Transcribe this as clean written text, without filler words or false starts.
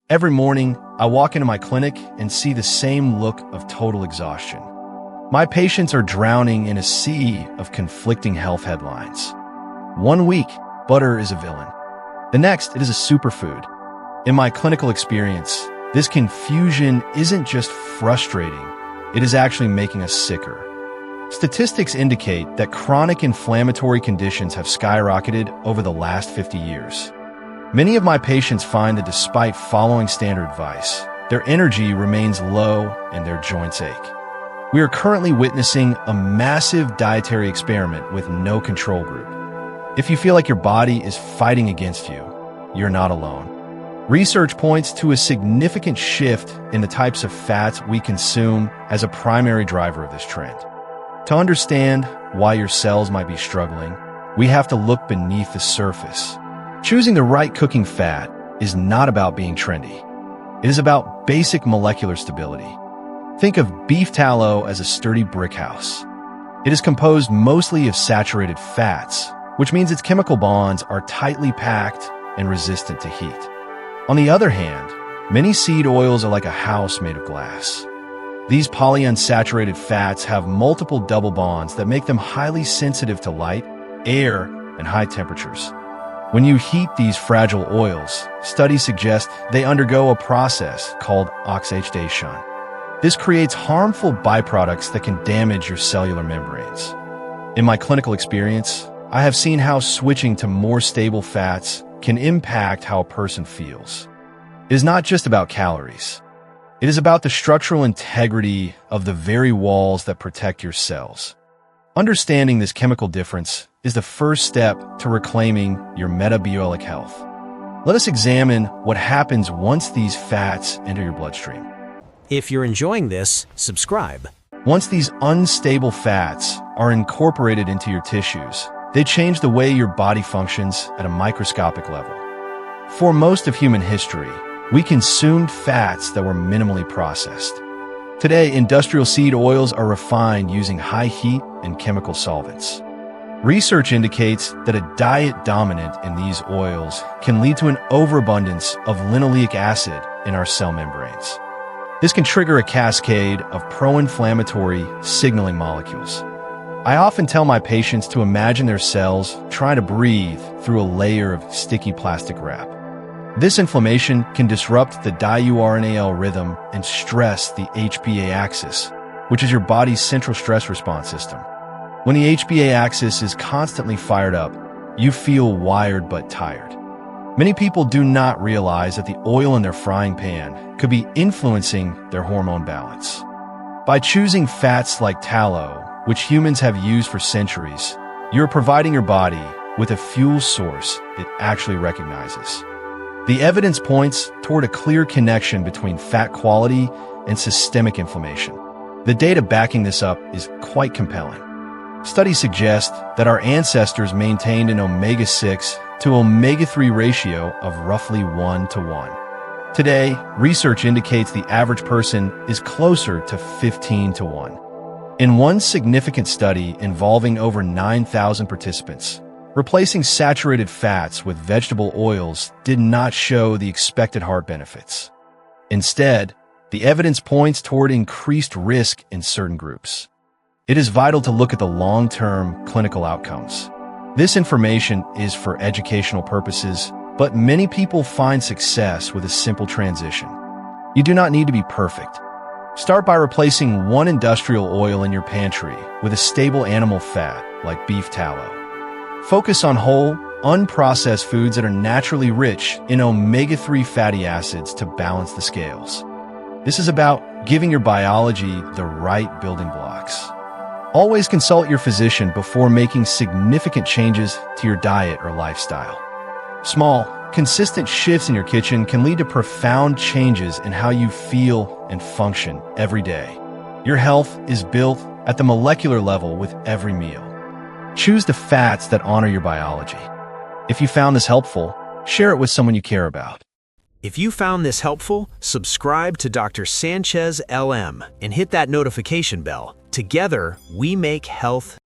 Every morning, I walk into my clinic and see the same look of total exhaustion. My patients are drowning in a sea of conflicting health headlines. One week, butter is a villain. The next, it is a superfood. In my clinical experience, this confusion isn't just frustrating, it is actually making us sicker. Statistics indicate that chronic inflammatory conditions have skyrocketed over the last 50 years. Many of my patients find that despite following standard advice, their energy remains low and their joints ache. We are currently witnessing a massive dietary experiment with no control group. If you feel like your body is fighting against you, you're not alone. Research points to a significant shift in the types of fats we consume as a primary driver of this trend. To understand why your cells might be struggling, we have to look beneath the surface. Choosing the right cooking fat is not about being trendy. It is about basic molecular stability. Think of beef tallow as a sturdy brick house. It is composed mostly of saturated fats, which means its chemical bonds are tightly packed and resistant to heat. On the other hand, many seed oils are like a house made of glass. These polyunsaturated fats have multiple double bonds that make them highly sensitive to light, air, and high temperatures. When you heat these fragile oils, studies suggest they undergo a process called oxidation. This creates harmful byproducts that can damage your cellular membranes. In my clinical experience, I have seen how switching to more stable fats can impact how a person feels. It is not just about calories. It is about the structural integrity of the very walls that protect your cells. Understanding this chemical difference is the first step to reclaiming your metabolic health. Let us examine what happens once these fats enter your bloodstream. If you're enjoying this, subscribe. Once these unstable fats are incorporated into your tissues, they change the way your body functions at a microscopic level. For most of human history, we consumed fats that were minimally processed. Today, industrial seed oils are refined using high heat and chemical solvents. Research indicates that a diet dominant in these oils can lead to an overabundance of linoleic acid in our cell membranes. This can trigger a cascade of pro-inflammatory signaling molecules. I often tell my patients to imagine their cells trying to breathe through a layer of sticky plastic wrap. This inflammation can disrupt the diurnal rhythm and stress the HPA axis, which is your body's central stress response system. When the HPA axis is constantly fired up, you feel wired but tired. Many people do not realize that the oil in their frying pan could be influencing their hormone balance. By choosing fats like tallow, which humans have used for centuries, you're providing your body with a fuel source it actually recognizes. The evidence points toward a clear connection between fat quality and systemic inflammation. The data backing this up is quite compelling. Studies suggest that our ancestors maintained an omega-6 to omega-3 ratio of roughly 1:1. Today, research indicates the average person is closer to 15:1. In one significant study involving over 9,000 participants, replacing saturated fats with vegetable oils did not show the expected heart benefits. Instead, the evidence points toward increased risk in certain groups. It is vital to look at the long-term clinical outcomes. This information is for educational purposes, but many people find success with a simple transition. You do not need to be perfect. Start by replacing one industrial oil in your pantry with a stable animal fat like beef tallow. Focus on whole, unprocessed foods that are naturally rich in omega-3 fatty acids to balance the scales. This is about giving your biology the right building blocks. Always consult your physician before making significant changes to your diet or lifestyle. Small, consistent shifts in your kitchen can lead to profound changes in how you feel and function every day. Your health is built at the molecular level with every meal. Choose the fats that honor your biology. If you found this helpful, share it with someone you care about. If you found this helpful, subscribe to Dr. Sanchez LM and hit that notification bell. Together, we make health